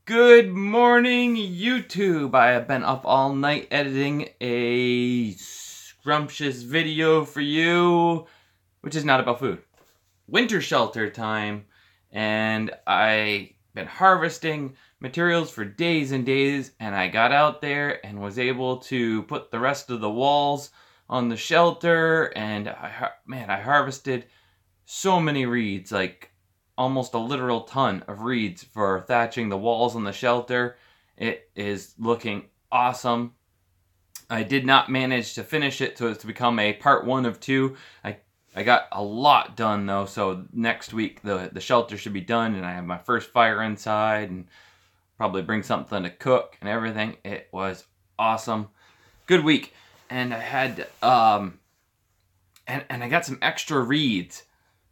Good morning, YouTube. I have been up all night editing a scrumptious video for you, which is not about food. Winter shelter time, and I've been harvesting materials for days and days, and I got out there and was able to put the rest of the walls on the shelter, and I harvested so many reeds, like almost a literal ton of reeds for thatching the walls on the shelter. It is looking awesome. I did not manage to finish it to become a part 1 of 2. I got a lot done though, so next week the shelter should be done, and I have my first fire inside and probably bring something to cook and everything. It was awesome. Good week. And I had and I got some extra reeds.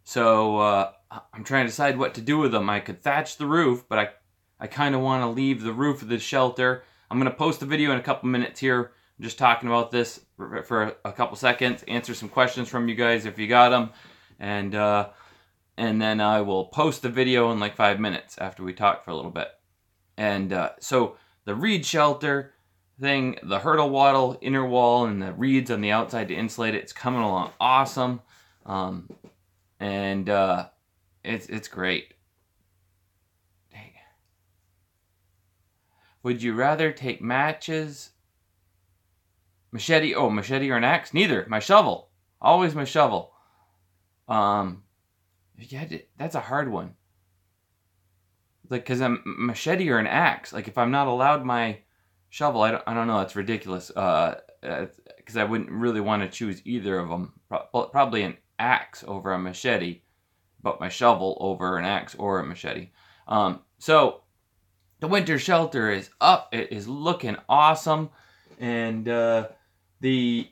So I'm trying to decide what to do with them. I could thatch the roof, but I kind of want to leave the roof of the shelter. I'm going to post a video in a couple minutes here. I'm just talking about this for a couple seconds, answer some questions from you guys if you got them, and then I will post the video in like 5 minutes after we talk for a little bit. And so the reed shelter thing, the hurdle wattle inner wall and the reeds on the outside to insulate it, it's coming along awesome. And it's great. Dang. Would you rather take matches, machete or an axe? Neither. My shovel. Always my shovel. Yeah, that's a hard one. Like, cause I'm machete or an axe. Like, if I'm not allowed my shovel, I don't know. It's ridiculous. Because I wouldn't really want to choose either of them. Probably an axe over a machete, but my shovel over an axe or a machete. So the winter shelter is up. It is looking awesome, and the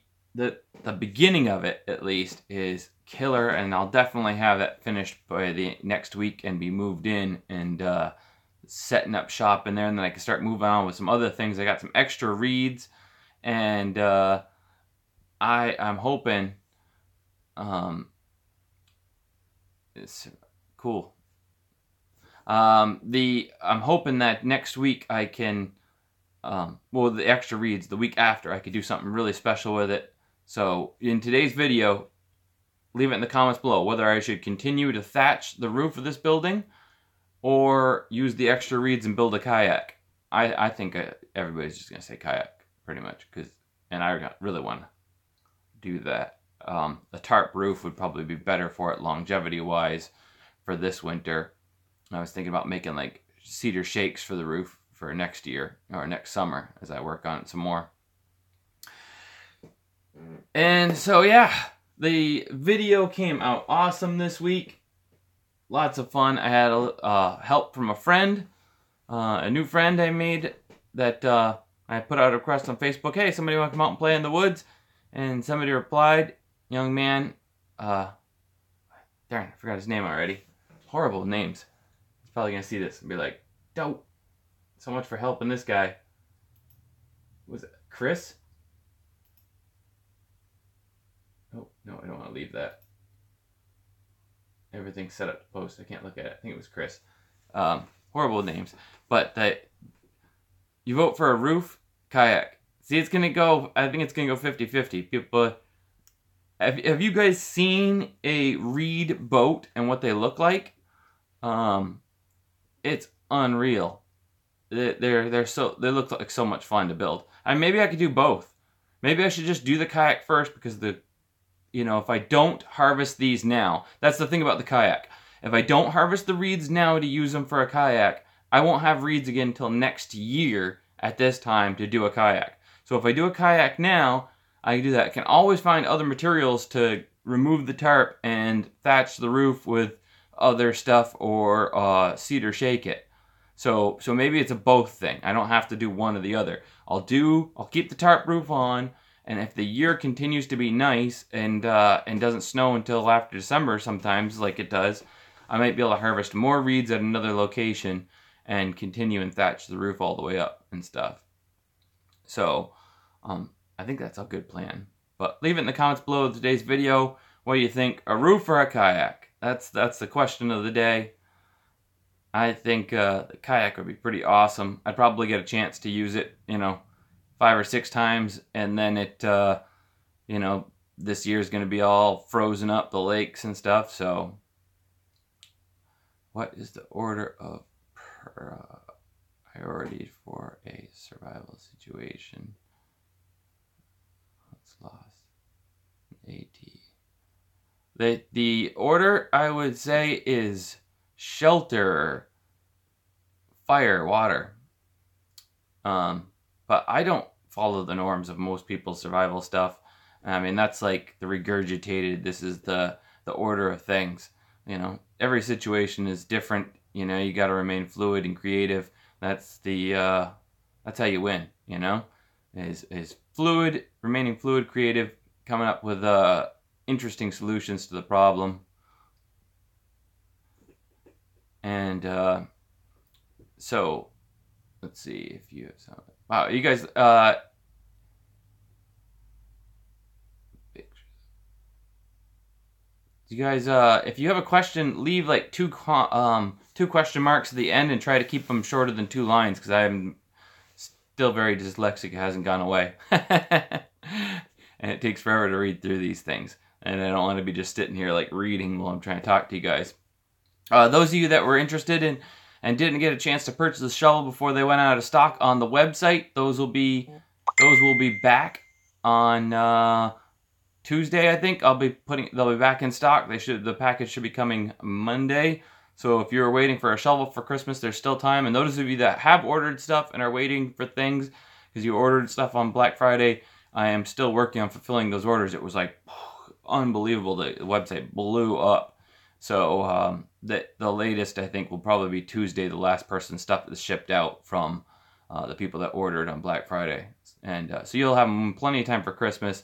beginning of it at least is killer. And I'll definitely have that finished by the next week and be moved in and setting up shop in there, and then I can start moving on with some other things. I got some extra reeds, and I'm hoping. It's cool. I'm hoping that next week I can, well, the extra reeds, the week after, I could do something really special with it. So in today's video, leave it in the comments below whether I should continue to thatch the roof of this building or use the extra reeds and build a kayak. I think everybody's just gonna say kayak pretty much, and I really want to do that. A tarp roof would probably be better for it longevity-wise for this winter. I was thinking about making like cedar shakes for the roof for next year or next summer as I work on it some more. And so yeah, the video came out awesome this week. Lots of fun. I had help from a friend, a new friend I made that I put out a request on Facebook. Hey, somebody want to come out and play in the woods? And somebody replied. Young man, darn, I forgot his name already. Horrible names. He's probably gonna see this and be like, dope. So much for helping this guy. Was it Chris? Oh, no, I don't want to leave that. Everything's set up to post. I can't look at it. I think it was Chris. Horrible names. But you vote for a roof, kayak. See, it's gonna go, I think it's gonna go 50-50. People, have you guys seen a reed boat and what they look like? It's unreal. They look like so much fun to build. Maybe I could do both. Maybe I should just do the kayak first, because if I don't harvest these now, that's the thing about the kayak. If I don't harvest the reeds now to use them for a kayak, I won't have reeds again until next year at this time to do a kayak. So if I do a kayak now, I can do that. I can always find other materials to remove the tarp and thatch the roof with other stuff or cedar shake it. So maybe it's a both thing. I don't have to do one or the other. I'll keep the tarp roof on, and if the year continues to be nice and doesn't snow until after December sometimes like it does, I might be able to harvest more reeds at another location and continue and thatch the roof all the way up and stuff. So I think that's a good plan. But leave it in the comments below today's video. What do you think? A roof or a kayak? That's the question of the day. I think the kayak would be pretty awesome. I'd probably get a chance to use it, 5 or 6 times, and then it, this year's going to be all frozen up, the lakes and stuff. So, what is the order of priority for a survival situation? What's lost? AT. The order I would say is shelter, fire, water. But I don't follow the norms of most people's survival stuff. I mean, that's like the regurgitated, this is the order of things. Every situation is different. You got to remain fluid and creative. That's how you win, is fluid, remaining fluid, creative, coming up with interesting solutions to the problem. And so let's see if you have something. Wow, you guys, if you have a question, leave like two question marks at the end and try to keep them shorter than 2 lines, because I'm still very dyslexic. It hasn't gone away. And it takes forever to read through these things. And I don't want to be just sitting here like reading while I'm trying to talk to you guys. Those of you that were interested in and didn't get a chance to purchase the shovel before they went out of stock on the website, those will be back on Tuesday, I think. They'll be back in stock. The package should be coming Monday. So if you're waiting for a shovel for Christmas, there's still time. And those of you that have ordered stuff and are waiting for things because you ordered stuff on Black Friday, I am still working on fulfilling those orders. It was like unbelievable. The website blew up. So the latest, I think, will probably be Tuesday, the last person's stuff is shipped out from the people that ordered on Black Friday. And so you'll have plenty of time for Christmas.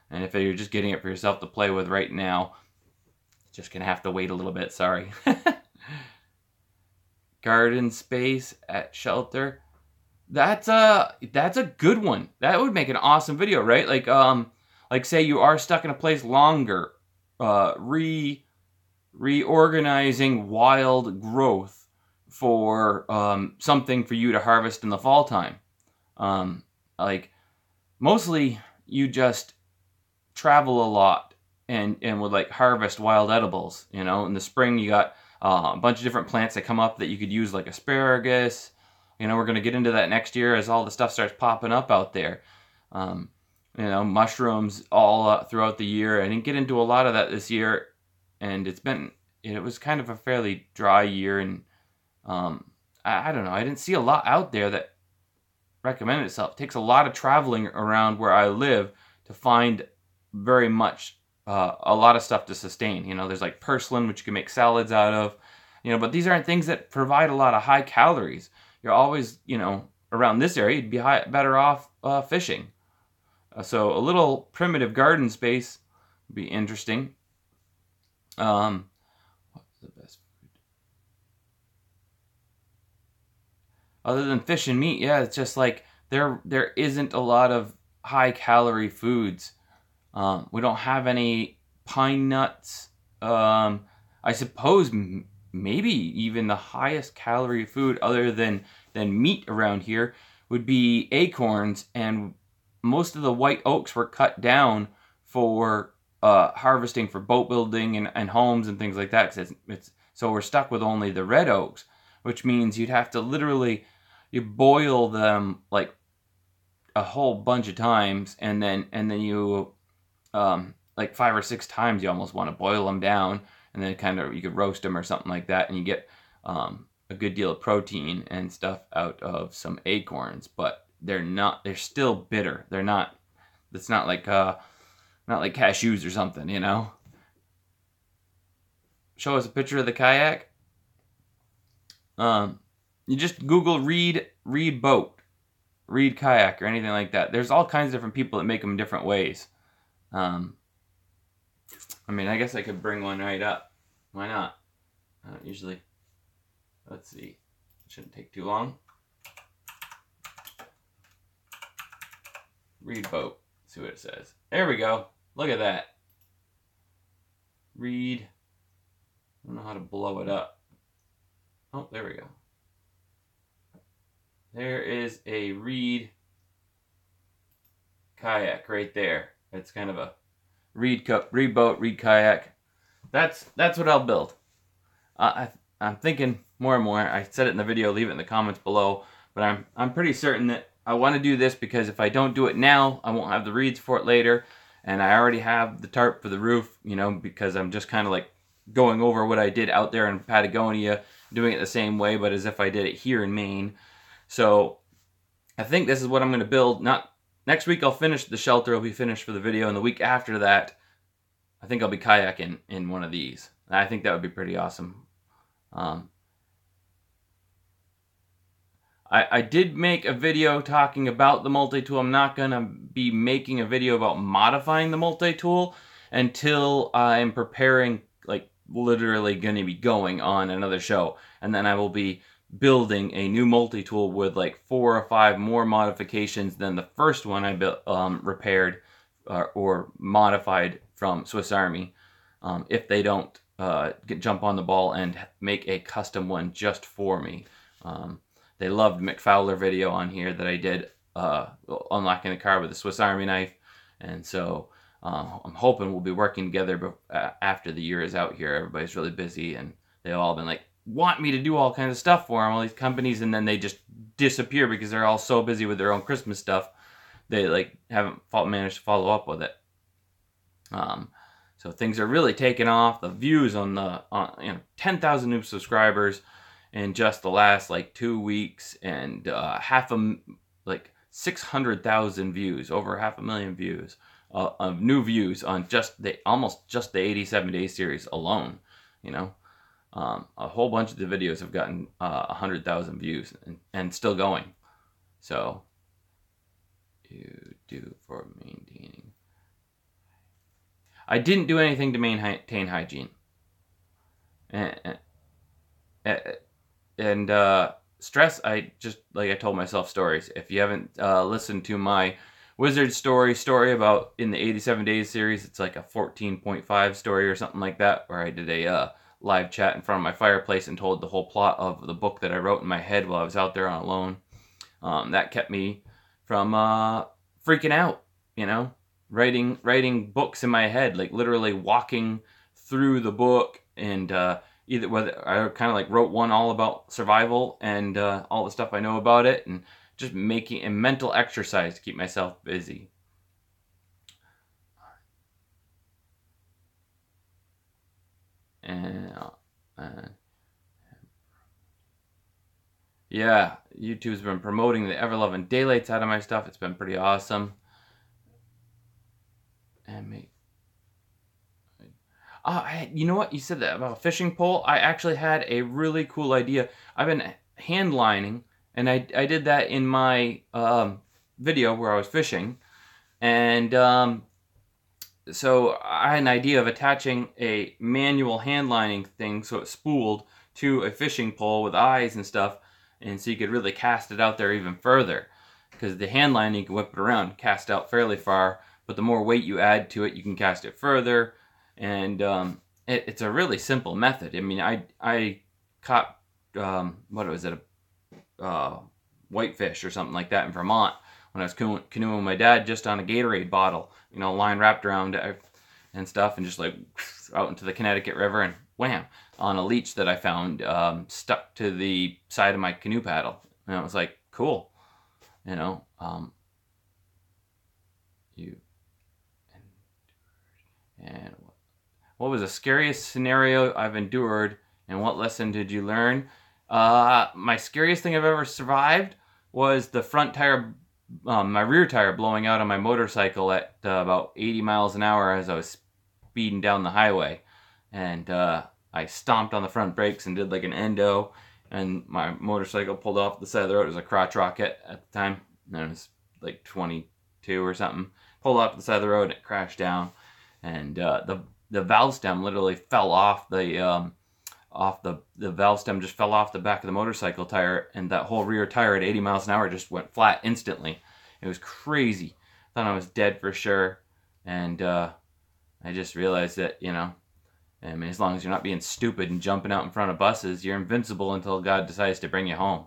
And if you're just getting it for yourself to play with right now, just going to have to wait a little bit, sorry. Garden space at shelter. That's a good one. That would make an awesome video, right? Like say you are stuck in a place longer, reorganizing wild growth for something for you to harvest in the fall time. Like mostly you just travel a lot and would like harvest wild edibles. In the spring you got a bunch of different plants that come up that you could use, like asparagus. We're going to get into that next year as all the stuff starts popping up out there. Mushrooms all throughout the year. I didn't get into a lot of that this year, and it was kind of a fairly dry year, and I don't know. I didn't see a lot out there that recommended itself. It takes a lot of traveling around where I live to find very much a lot of stuff to sustain. There's like purslane, which you can make salads out of. But these aren't things that provide a lot of high calories. You're always, around this area, you'd be better off fishing. So a little primitive garden space would be interesting. What's the best food? Other than fish and meat, yeah, it's just like there isn't a lot of high calorie foods. We don't have any pine nuts. I suppose maybe even the highest calorie food other than meat around here would be acorns, and most of the white oaks were cut down for harvesting for boat building and homes and things like that. So we're stuck with only the red oaks, which means you'd have to literally you boil them like a whole bunch of times, and then you like 5 or 6 times you almost want to boil them down, and then you could roast them or something like that, and you get a good deal of protein and stuff out of some acorns. But they're still bitter. It's not like cashews or something, Show us a picture of the kayak. You just Google reed boat, reed kayak, or anything like that. There's all kinds of different people that make them different ways. I guess I could bring one right up. Why not? Usually. Let's see. It shouldn't take too long. Reed boat. Let's see what it says. There we go. Look at that. Reed. I don't know how to blow it up. Oh, there we go. There is a reed kayak right there. It's kind of a reed boat, reed kayak. That's what I'll build. I'm thinking more and more. I said it in the video. Leave it in the comments below. But I'm pretty certain that I want to do this because if I don't do it now, I won't have the reeds for it later. And I already have the tarp for the roof, you know, because I'm just kind of like going over what I did out there in Patagonia, doing it the same way, but as if I did it here in Maine. So I think this is what I'm going to build. Not next week I'll finish the shelter. It'll be finished for the video. And the week after that, I think I'll be kayaking in one of these. I think that would be pretty awesome. I did make a video talking about the multi-tool. I'm not going to be making a video about modifying the multi-tool until I'm preparing, like literally going to be going on another show. And then I will be building a new multi-tool with like 4 or 5 more modifications than the first one I built, repaired or modified from Swiss Army. If they don't jump on the ball and make a custom one just for me. They loved Mick Fowler video on here that I did unlocking the car with a Swiss Army knife. And so I'm hoping we'll be working together after the year is out here. Everybody's really busy and they've all been like, want me to do all kinds of stuff for them, all these companies, and then they just disappear because they're all so busy with their own Christmas stuff. They like haven't managed to follow up with it. So things are really taking off. The views on the 10,000 new subscribers in just the last like 2 weeks, and 600,000 views, over 500,000 views of new views on almost just the 87 Days series alone. You know, a whole bunch of the videos have gotten 100,000 views and still going. So you do for maintaining. I didn't do anything to maintain hygiene. And stress, I told myself stories. If you haven't listened to my wizard story about in the 87 Days series, it's like a 14.5 story or something like that, where I did a live chat in front of my fireplace and told the whole plot of the book that I wrote in my head while I was out there on alone. That kept me from freaking out, you know? Writing books in my head, like literally walking through the book, and whether I kind of like wrote one all about survival and all the stuff I know about it, and just making a mental exercise to keep myself busy. And yeah, YouTube's been promoting the ever-loving daylights out of my stuff. It's been pretty awesome. And you know what? You said that about a fishing pole. I actually had a really cool idea. I've been hand lining, and I did that in my video where I was fishing. And so I had an idea of attaching a manual hand lining thing so it's spooled to a fishing pole with eyes and stuff, and so you could really cast it out there even further. Because the hand lining, you can whip it around, cast out fairly far, but the more weight you add to it, you can cast it further. And it's a really simple method. I mean, I caught, what was it, a whitefish or something like that in Vermont when I was canoeing with my dad just on a Gatorade bottle, you know, line wrapped around it and stuff, and just like out into the Connecticut River, and wham, on a leech that I found stuck to the side of my canoe paddle. And it was like, cool, you know. And what was the scariest scenario I've endured, and what lesson did you learn? My scariest thing I've ever survived was the front tire, my rear tire blowing out on my motorcycle at about 80 miles an hour as I was speeding down the highway. And I stomped on the front brakes and did like an endo, and my motorcycle pulled off the side of the road. It was a crotch rocket at the time, and it was like 22 or something. Pulled off the side of the road and it crashed down. And the valve stem literally fell off the valve stem, just fell off the back of the motorcycle tire, and that whole rear tire at 80 miles an hour just went flat instantly. It was crazy. Thought I was dead for sure, and I just realized that, you know, I mean, as long as you're not being stupid and jumping out in front of buses, you're invincible until God decides to bring you home.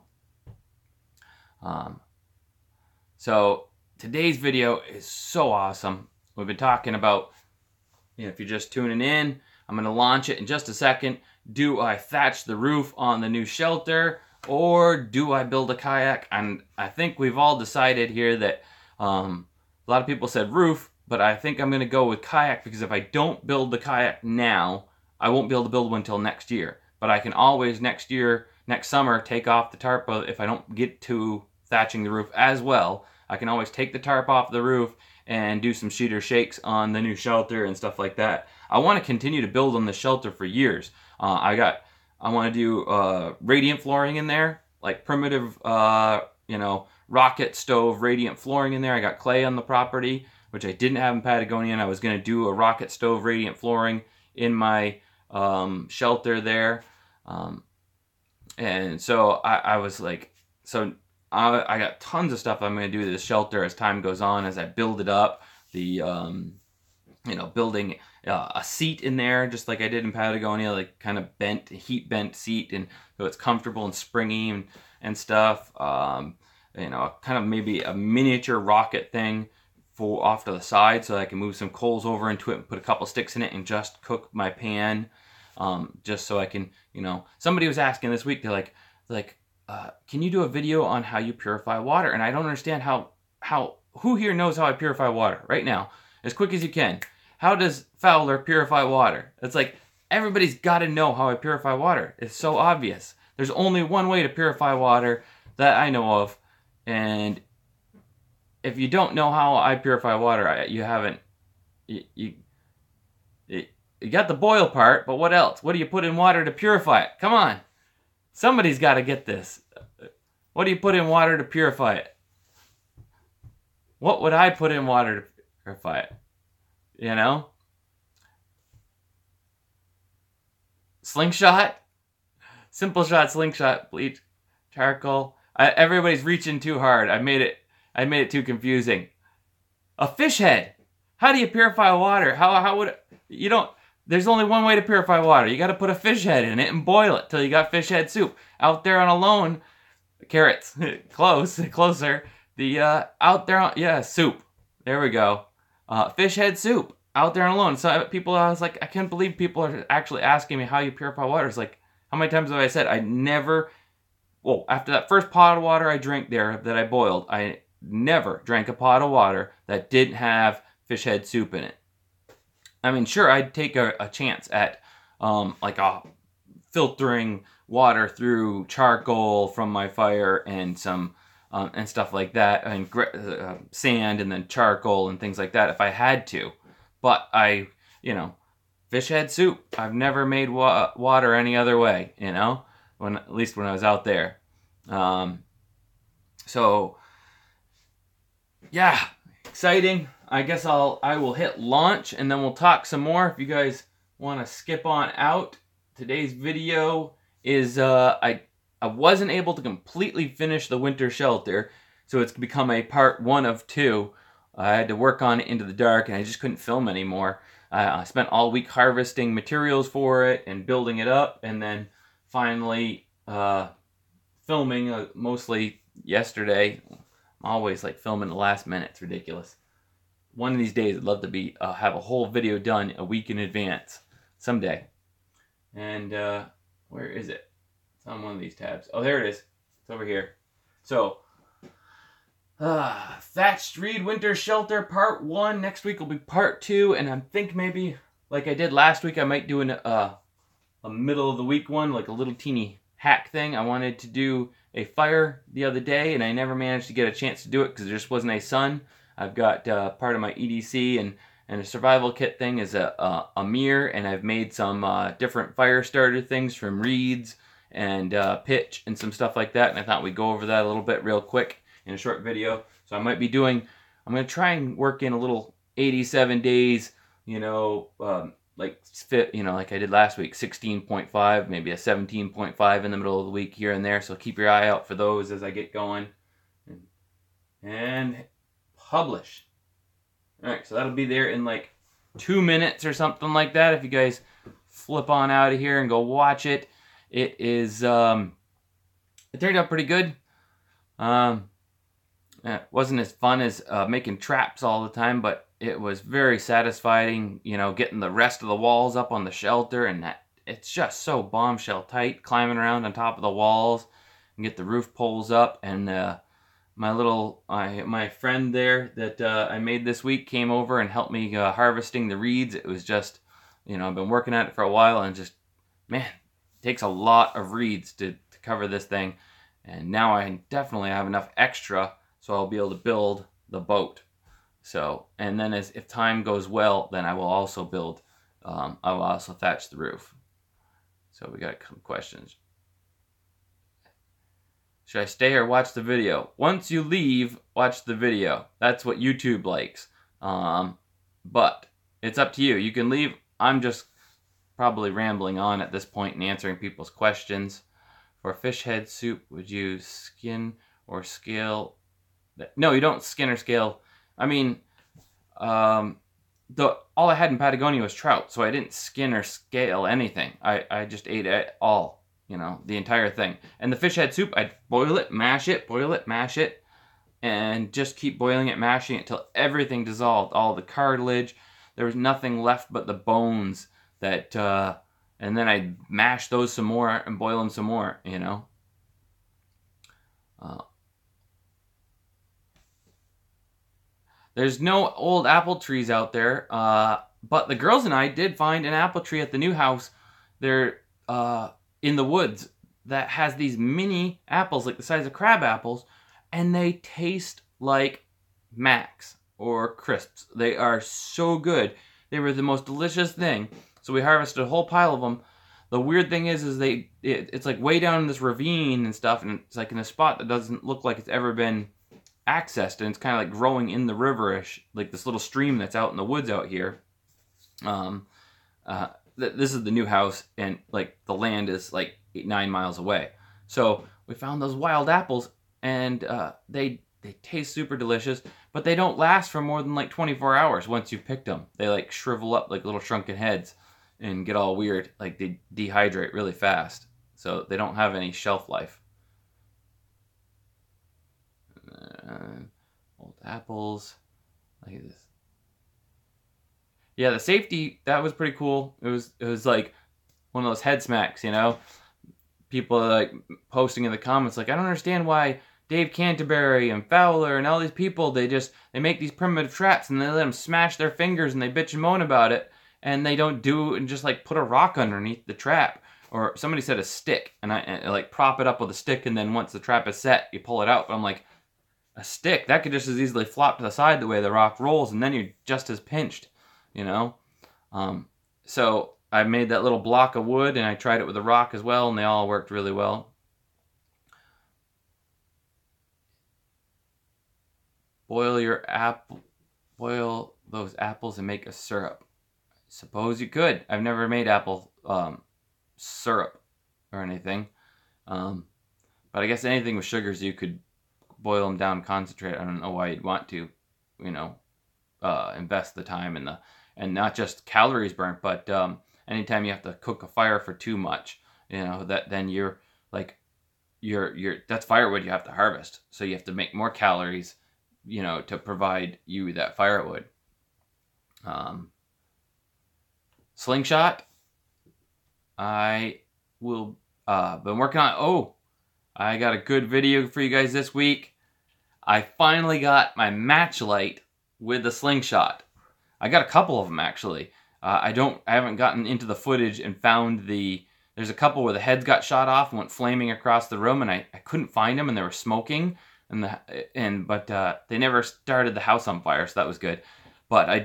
So today's video is so awesome. We've been talking about, if you're just tuning in, I'm going to launch it in just a second. Do I thatch the roof on the new shelter, or do I build a kayak? And I think we've all decided here that a lot of people said roof, but I think I'm going to go with kayak, because if I don't build the kayak now, I won't be able to build one until next year. But I can always next summer, take off the tarp. If I don't get to thatching the roof as well, I can always take the tarp off the roof and do some sheeter shakes on the new shelter and stuff like that. I want to continue to build on the shelter for years. I want to do radiant flooring in there, like primitive, rocket stove radiant flooring in there. I got clay on the property, which I didn't have in Patagonia, and I was going to do a rocket stove radiant flooring in my shelter there. And so I was like, I got tons of stuff I'm going to do to the shelter as time goes on, as I build it up. The, building a seat in there, just like I did in Patagonia, like kind of heat bent seat, and so it's comfortable and springy and stuff. Kind of maybe a miniature rocket thing for off to the side, so I can move some coals over into it and put a couple sticks in it and just cook my pan. Just so I can, somebody was asking this week, they're like, can you do a video on how you purify water? And I don't understand who here knows how I purify water right now, as quick as you can. How does Fowler purify water? It's like, everybody's got to know how I purify water. It's so obvious. There's only one way to purify water that I know of, and if you don't know how I purify water, you haven't, you got the boil part, but what else? What do you put in water to purify it? Come on. Somebody's got to get this. What do you put in water to purify it? What would I put in water to purify it? Slingshot? SimpleShot Slingshot, bleach, charcoal. Everybody's reaching too hard. I made it too confusing. A fish head. How do you purify water? How would you don't? There's only one way to purify water. You got to put a fish head in it and boil it till you got fish head soup. Out there on alone, carrots, closer. The soup. There we go. Fish head soup. Out there on alone. So I was like, I can't believe people are actually asking me how you purify water. It's like, how many times have I said after that first pot of water I drank there that I boiled, I never drank a pot of water that didn't have fish head soup in it. I mean, sure, I'd take a chance at filtering water through charcoal from my fire and some and stuff like that, and sand and then charcoal and things like that if I had to. But fish head soup. I've never made water any other way, at least when I was out there. So yeah, exciting. I guess I will hit launch and then we'll talk some more. If you guys want to skip on out, today's video is I wasn't able to completely finish the winter shelter, so it's become a part 1 of 2. I had to work on it into the dark and I just couldn't film anymore. I spent all week harvesting materials for it and building it up, and then finally filming mostly yesterday. I'm always like filming the last minute. It's ridiculous. One of these days I'd love to have a whole video done a week in advance. Someday. And where is it? It's on one of these tabs. Oh, there it is. It's over here. So, Thatched Reed Winter Shelter Part 1. Next week will be Part 2. And I think maybe, like I did last week, I might do a middle of the week one, like a little teeny hack thing. I wanted to do a fire the other day, and I never managed to get a chance to do it because there just wasn't a sun. I've got part of my EDC and a survival kit thing is a mirror, and I've made some different fire starter things from reeds and pitch and some stuff like that, and I thought we'd go over that a little bit real quick in a short video. So I'm going to try and work in a little 87 days, like I did last week, 16.5, maybe a 17.5 in the middle of the week here and there. So keep your eye out for those as I get going. And publish. Alright, so that'll be there in like 2 minutes or something like that. If you guys flip on out of here and go watch it. It is, it turned out pretty good. It wasn't as fun as making traps all the time, but it was very satisfying, you know, getting the rest of the walls up on the shelter, and that it's just so bombshell tight, climbing around on top of the walls and get the roof poles up. And my friend there that I made this week came over and helped me harvesting the reeds. It was just, you know, I've been working at it for a while, and just, man, it takes a lot of reeds to cover this thing. And now I definitely have enough extra, so I'll be able to build the boat. So, and then if time goes well, then I will also build, I will also thatch the roof. So we got some questions. Should I stay or watch the video? Once you leave, watch the video. That's what YouTube likes. But it's up to you. You can leave. I'm just probably rambling on at this point and answering people's questions. For fish head soup, would you skin or scale? No, you don't skin or scale. I mean, all I had in Patagonia was trout, so I didn't skin or scale anything. I just ate it all, you know, the entire thing. And the fish head soup, I'd boil it, mash it, and just keep boiling it, mashing it till everything dissolved, all the cartilage. There was nothing left but the bones that, and then I'd mash those some more and boil them some more, you know. There's no old apple trees out there, but the girls and I did find an apple tree at the new house. They're in the woods that has these mini apples, like the size of crab apples, and they taste like Max or Crisps. They are so good. They were the most delicious thing. So we harvested a whole pile of them. The weird thing is it's like way down in this ravine and stuff, and it's like in a spot that doesn't look like it's ever been accessed, and it's kind of like growing in the river-ish, like this little stream that's out in the woods out here. This is the new house, and like the land is like 8-9 miles away. So we found those wild apples, and they taste super delicious, but they don't last for more than like 24 hours once you've picked them. They like shrivel up like little shrunken heads and get all weird, like they dehydrate really fast. So they don't have any shelf life. Old apples, like this. Yeah, the safety, that was pretty cool. It was like one of those head smacks, you know. People are like posting in the comments like, I don't understand why Dave Canterbury and Fowler and all these people, they make these primitive traps and they let them smash their fingers and they bitch and moan about it, and they don't do and just like put a rock underneath the trap. Or somebody said a stick, and I like prop it up with a stick, and then once the trap is set, you pull it out. But I'm like, a stick, that could just as easily flop to the side the way the rock rolls, and then you're just as pinched, you know. So I made that little block of wood, and I tried it with a rock as well, and they all worked really well. Boil those apples and make a syrup. I suppose you could. I've never made apple syrup or anything, but I guess anything with sugars you could boil them down, concentrate. I don't know why you'd want to, you know, invest the time and not just calories burnt, but anytime you have to cook a fire for too much, you know, that then you're like, that's firewood you have to harvest, so you have to make more calories, you know, to provide you that firewood. Slingshot, I will been working on. I got a good video for you guys this week. I finally got my match light with the slingshot. I got a couple of them actually. I haven't gotten into the footage and found there's a couple where the heads got shot off and went flaming across the room, and I couldn't find them, and they were smoking, but they never started the house on fire, so that was good. But I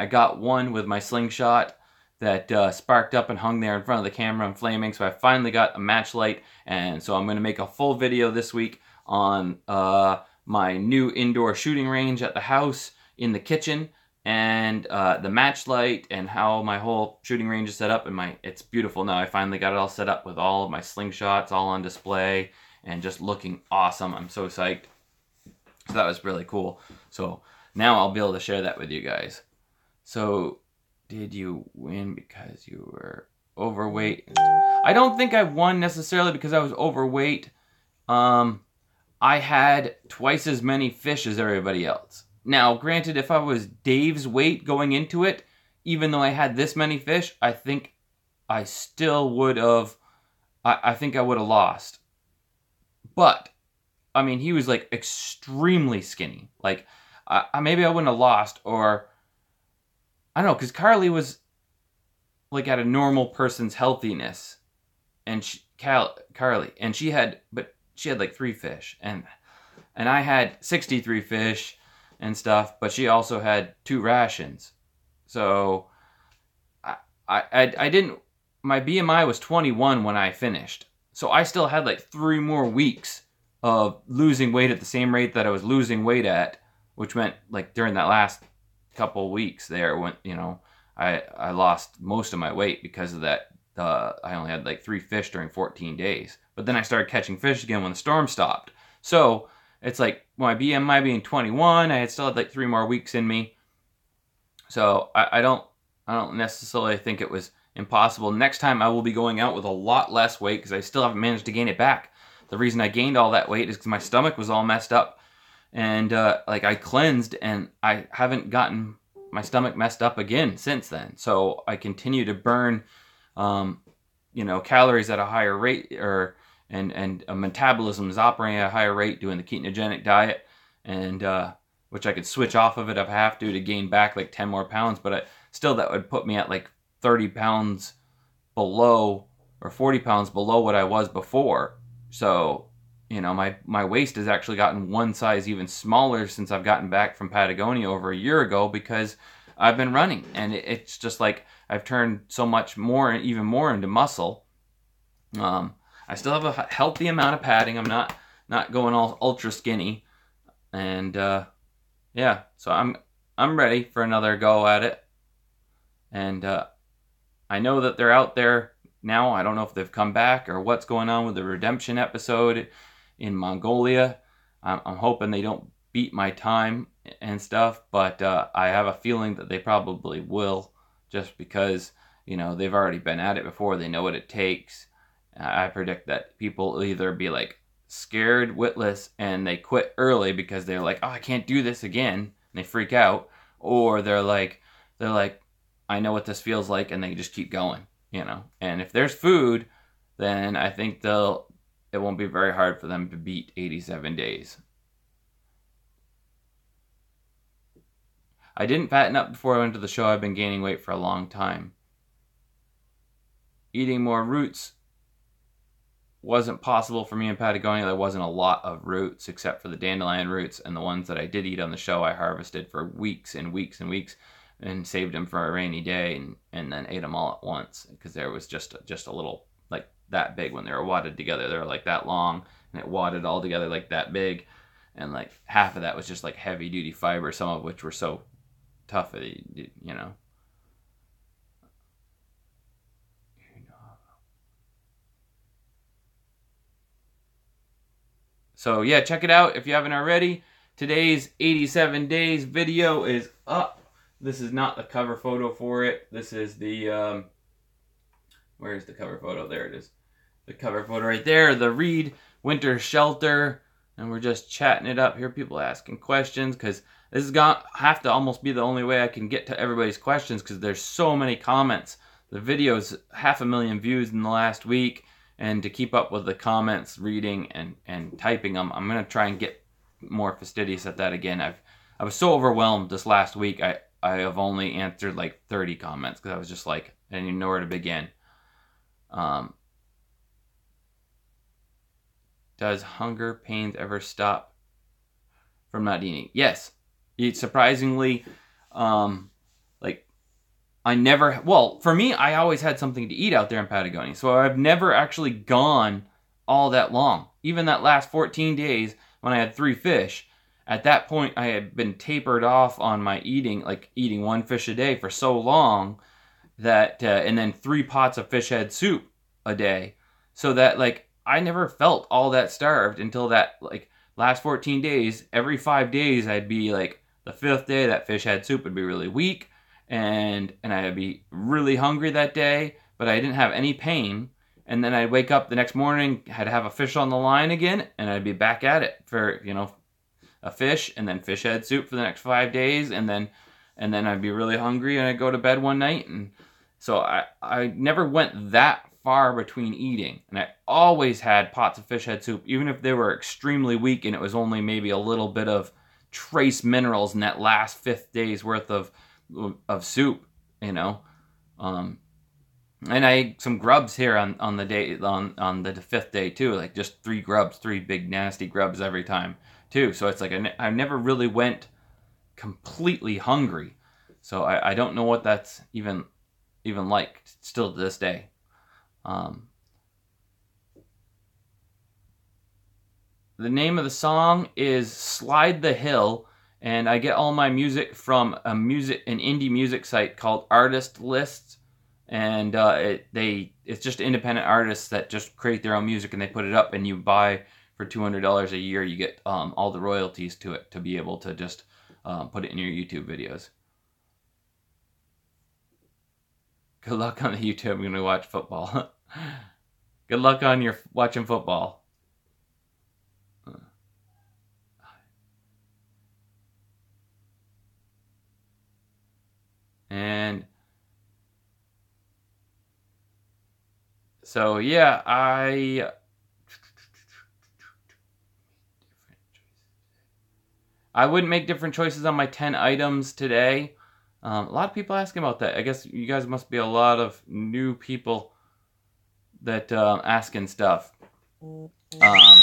got one with my slingshot that sparked up and hung there in front of the camera and flaming. So I finally got a match light, and so I'm going to make a full video this week on my new indoor shooting range at the house, in the kitchen, and the match light, and how my whole shooting range is set up. And it's beautiful now. I finally got it all set up with all of my slingshots all on display and just looking awesome. I'm so psyched. So that was really cool. So now I'll be able to share that with you guys. So, did you win because you were overweight. I don't think I won necessarily because I was overweight. I had twice as many fish as everybody else. Now, granted, if I was Dave's weight going into it, even though I had this many fish, I think I still would have, I think I would have lost. But, I mean, he was like extremely skinny. Like, maybe I wouldn't have lost, or, I don't know, because Carly was like at a normal person's healthiness. And Carly, and she had like 3 fish, and I had 63 fish and stuff, but she also had 2 rations. So I didn't, my BMI was 21 when I finished. So I still had like 3 more weeks of losing weight at the same rate that I was losing weight at, which meant like during that last couple weeks there, when, you know, I lost most of my weight because of that. I only had like 3 fish during 14 days. But then I started catching fish again when the storm stopped. So it's like my BMI being 21, I still had like 3 more weeks in me. So I don't necessarily think it was impossible. Next time I will be going out with a lot less weight because I still haven't managed to gain it back. The reason I gained all that weight is because my stomach was all messed up. And like I cleansed, and I haven't gotten my stomach messed up again since then. So I continue to burn you know, calories at a higher rate, and metabolism is operating at a higher rate doing the ketogenic diet, and which I could switch off of it if I have to gain back like 10 more pounds, but still that would put me at like 30 pounds below, or 40 pounds below what I was before. So, you know, my waist has actually gotten one size even smaller since I've gotten back from Patagonia over a year ago, because I've been running, and it's just like I've turned so much more, and even more, into muscle. I still have a healthy amount of padding. I'm not going all ultra skinny, and yeah, so I'm ready for another go at it. And I know that they're out there now. I don't know if they've come back or what's going on with the redemption episode in Mongolia. I'm hoping they don't beat my time and stuff, but I have a feeling that they probably will, just because, you know, they've already been at it before. They know what it takes. I predict that people will either be like scared witless and they quit early because they're like, oh, I can't do this again, and they freak out, or they're like I know what this feels like, and they just keep going, you know. And if there's food, then I think it won't be very hard for them to beat 87 days. I didn't fatten up before I went to the show. I've been gaining weight for a long time. Eating more roots wasn't possible for me in Patagonia. There wasn't a lot of roots except for the dandelion roots, and the ones that I did eat on the show I harvested for weeks and weeks and weeks and saved them for a rainy day, and then ate them all at once, because there was just a little, like that big when they were wadded together. They were like that long, and it wadded all together like that big, and like half of that was just like heavy duty fiber, some of which were so tough, you know. So yeah, check it out if you haven't already. Today's 87 days video is up. This is not the cover photo for it. This is the, where's the cover photo? There it is. The cover photo right there, the Reed Winter Shelter. And we're just chatting it up here. People asking questions, because this is going to have to almost be the only way I can get to everybody's questions, because there's so many comments. The video's 500,000 views in the last week, and to keep up with the comments, reading and typing them, I'm going to try and get more fastidious at that again. I was so overwhelmed this last week. I have only answered like 30 comments, because I was just like, I didn't even know where to begin. Does hunger pains ever stop from not eating? Yes. It's surprisingly, like, I never, well, for me, I always had something to eat out there in Patagonia. So I've never actually gone all that long. Even that last 14 days when I had 3 fish, at that point I had been tapered off on my eating, like eating 1 fish a day for so long that, and then 3 pots of fish head soup a day. So that, like, I never felt all that starved until that, like, last 14 days. Every 5 days I'd be like, the 5th day that fish head soup would be really weak, and I'd be really hungry that day, but I didn't have any pain. And then I'd wake up the next morning, had to have a fish on the line again, and I'd be back at it for, you know, a fish, and then fish head soup for the next 5 days, and then I'd be really hungry, and I'd go to bed one night. And so I never went that far between eating, and I always had pots of fish head soup, even if they were extremely weak and it was only maybe a little bit of trace minerals in that last 5th day's worth of soup, you know. And I ate some grubs here on the day on the 5th day too, like just 3 grubs, 3 big nasty grubs every time too. So it's like I never really went completely hungry. So I don't know what that's even like still to this day. The name of the song is Slide the Hill, and I get all my music from an indie music site called Artist Lists, and it's just independent artists that just create their own music, and they put it up, and you buy for $200 a year. You get all the royalties to it to be able to just put it in your YouTube videos. Good luck on the YouTube when we watch football. Good luck on your watching football. And so yeah, I wouldn't make different choices on my 10 items today. A lot of people asking about that. I guess you guys must be a lot of new people that asking stuff. I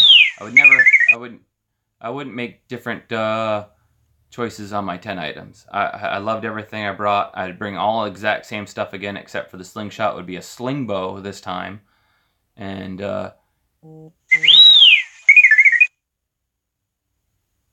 wouldn't make different choices on my 10 items. I loved everything I brought. I'd bring all exact same stuff again, except for the slingshot would be a sling bow this time. And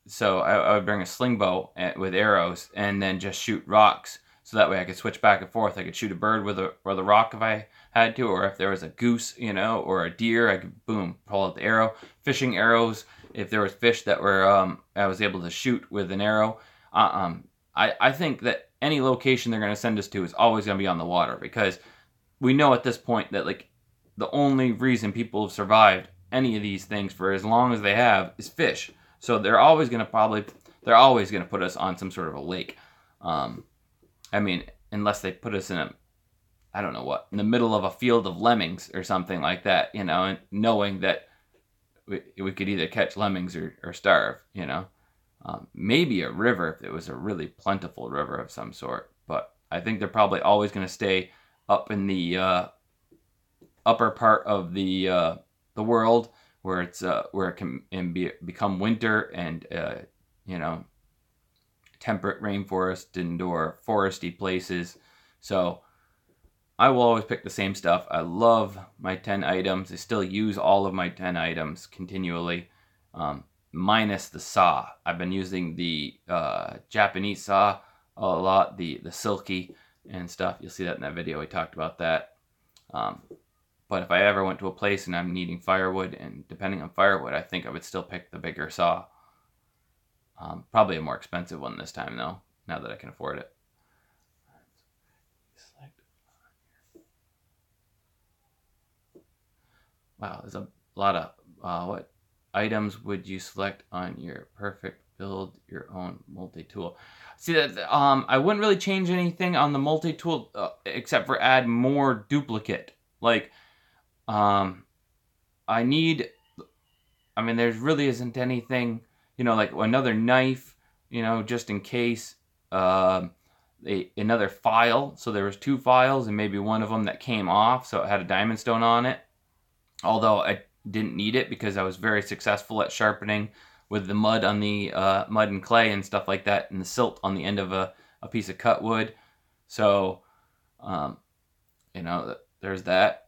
so I would bring a sling bow with arrows and then just shoot rocks. So that way I could switch back and forth. I could shoot a bird with a rock if I had to, or if there was a goose, you know, or a deer, I could boom, pull out the arrow. Fishing arrows, if there was fish that were I was able to shoot with an arrow. I think that any location they're going to send us to is always going to be on the water, because we know at this point that like the only reason people have survived any of these things for as long as they have is fish. So they're always going to put us on some sort of a lake. I mean, unless they put us in I don't know what, in the middle of a field of lemmings or something like that, you know, and knowing that we could either catch lemmings or starve, you know. Maybe a river if it was a really plentiful river of some sort. But I think they're probably always going to stay up in the upper part of the world where it can become winter, and you know, temperate rainforest and/or foresty places. So I will always pick the same stuff. I love my 10 items. I still use all of my 10 items continually, minus the saw. I've been using the Japanese saw a lot, the silky and stuff. You'll see that in that video. We talked about that. But if I ever went to a place and I'm needing firewood, and depending on firewood, I think I would still pick the bigger saw. Probably a more expensive one this time, though, now that I can afford it. Wow, there's a lot of, what items would you select on your perfect build your own multi-tool? See, that I wouldn't really change anything on the multi-tool except for add more duplicate. Like, there really isn't anything, you know, like another knife, you know, just in case, another file. So there was 2 files and maybe one of them that came off, so it had a diamond stone on it. Although I didn't need it because I was very successful at sharpening with the mud on the mud and clay and stuff like that, and the silt on the end of a piece of cut wood. So, you know, there's that.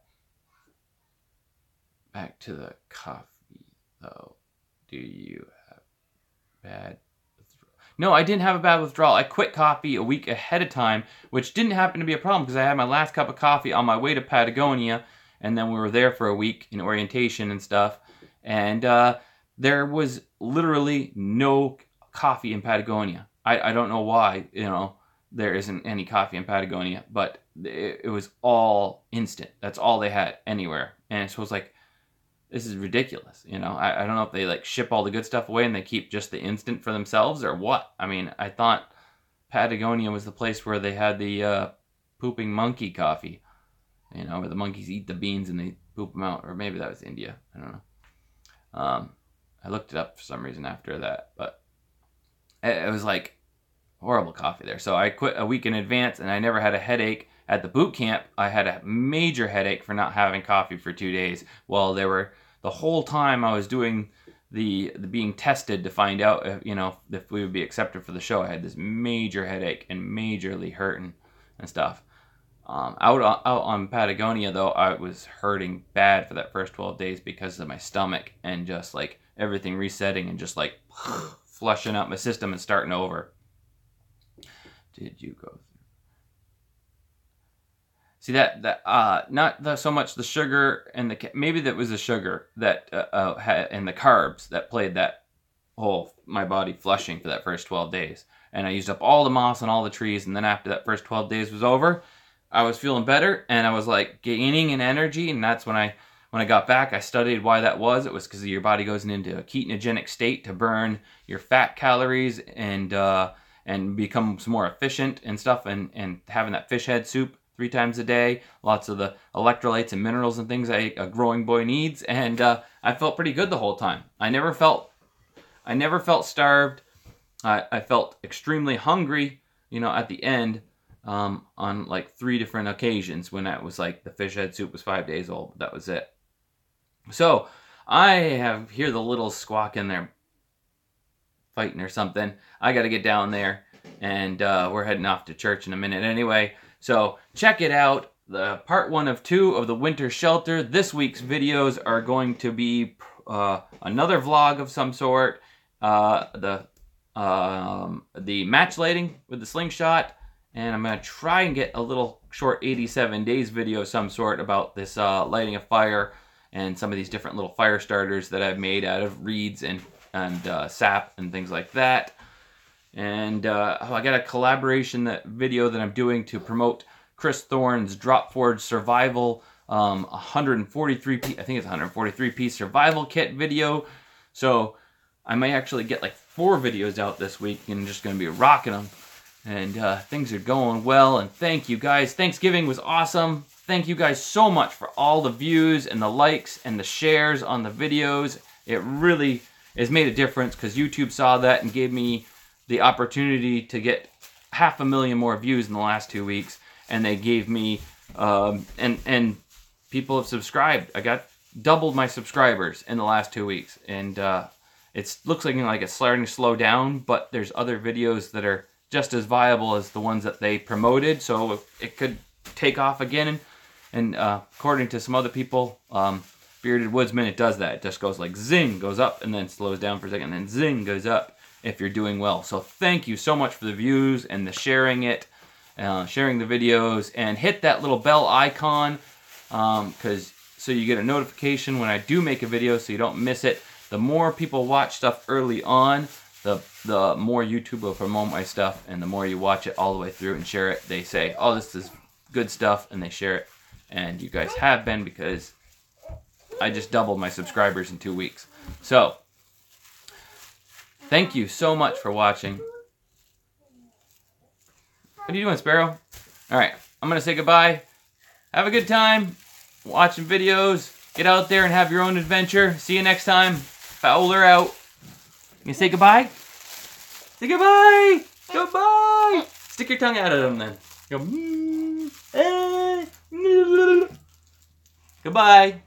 Back to the coffee, though. Do you have bad withdrawal? No, I didn't have a bad withdrawal. I quit coffee a week ahead of time, which didn't happen to be a problem because I had my last cup of coffee on my way to Patagonia, and then we were there for a week in orientation and stuff. And there was literally no coffee in Patagonia. I don't know why, you know. there isn't any coffee in Patagonia, but it was all instant. That's all they had anywhere. And so it was like, this is ridiculous. You know, I don't know if they like ship all the good stuff away and they keep just the instant for themselves or what. I mean, I thought Patagonia was the place where they had the pooping monkey coffee, you know, where the monkeys eat the beans and they poop them out. Or maybe that was India. I don't know. I looked it up for some reason after that, but it was like horrible coffee there. So I quit a week in advance, and I never had a headache. At the boot camp, I had a major headache for not having coffee for 2 days. Well, the whole time I was doing the being tested to find out if, you know, if we would be accepted for the show, I had this major headache and majorly hurting and stuff. Out on Patagonia, though, I was hurting bad for that first 12 days because of my stomach and just like everything resetting and just like flushing out my system and starting over. Did you go through? See not so much the sugar and maybe that was the sugar that and the carbs that played that whole my body flushing for that first 12 days. And I used up all the moss and all the trees, and then after that first 12 days was over, I was feeling better and I was like gaining in energy. And that's when I got back, I studied why that was. It was because your body goes into a ketogenic state to burn your fat calories and becomes more efficient and stuff, and having that fish head soup 3 times a day, lots of the electrolytes and minerals and things a growing boy needs, and I felt pretty good the whole time. I never felt starved. I felt extremely hungry, you know, at the end, on like 3 different occasions when that was like the fish head soup was 5 days old. That was it. So I hear the little squawk in there fighting or something. I got to get down there, and we're heading off to church in a minute anyway. So check it out. The part 1 of 2 of the winter shelter. This week's videos are going to be another vlog of some sort. The match lighting with the slingshot, and I'm going to try and get a little short 87 days video of some sort about this lighting a fire and some of these different little fire starters that I've made out of reeds and sap and things like that. And I got a collaboration video that I'm doing to promote Chris Thorne's Drop Forge Survival 143 piece, I think it's 143 piece survival kit video. So I may actually get like 4 videos out this week, and just going to be rocking them. And things are going well, and thank you guys. Thanksgiving was awesome. Thank you guys so much for all the views and the likes and the shares on the videos. It really has made a difference because YouTube saw that and gave me the opportunity to get 500,000 more views in the last 2 weeks. And they gave me, and people have subscribed. I got doubled my subscribers in the last 2 weeks. And it looks like it's starting to slow down, but there's other videos that are just as viable as the ones that they promoted. So it could take off again. And according to some other people, Bearded Woodsman, it does that. It just goes like zing, goes up, and then slows down for a second, and then zing, goes up if you're doing well. So thank you so much for the views and the sharing it, sharing the videos, and hit that little bell icon so you get a notification when I do make a video so you don't miss it. The more people watch stuff early on, the more YouTube will promote my stuff, and the more you watch it all the way through and share it, they say, oh, this is good stuff, and they share it. And you guys have been, because I just doubled my subscribers in 2 weeks. So, thank you so much for watching. What are you doing, Sparrow? Alright, I'm going to say goodbye. Have a good time watching videos. Get out there and have your own adventure. See you next time. Fowler out. You say goodbye? Say goodbye! Goodbye! Stick your tongue out at him then. Go, goodbye.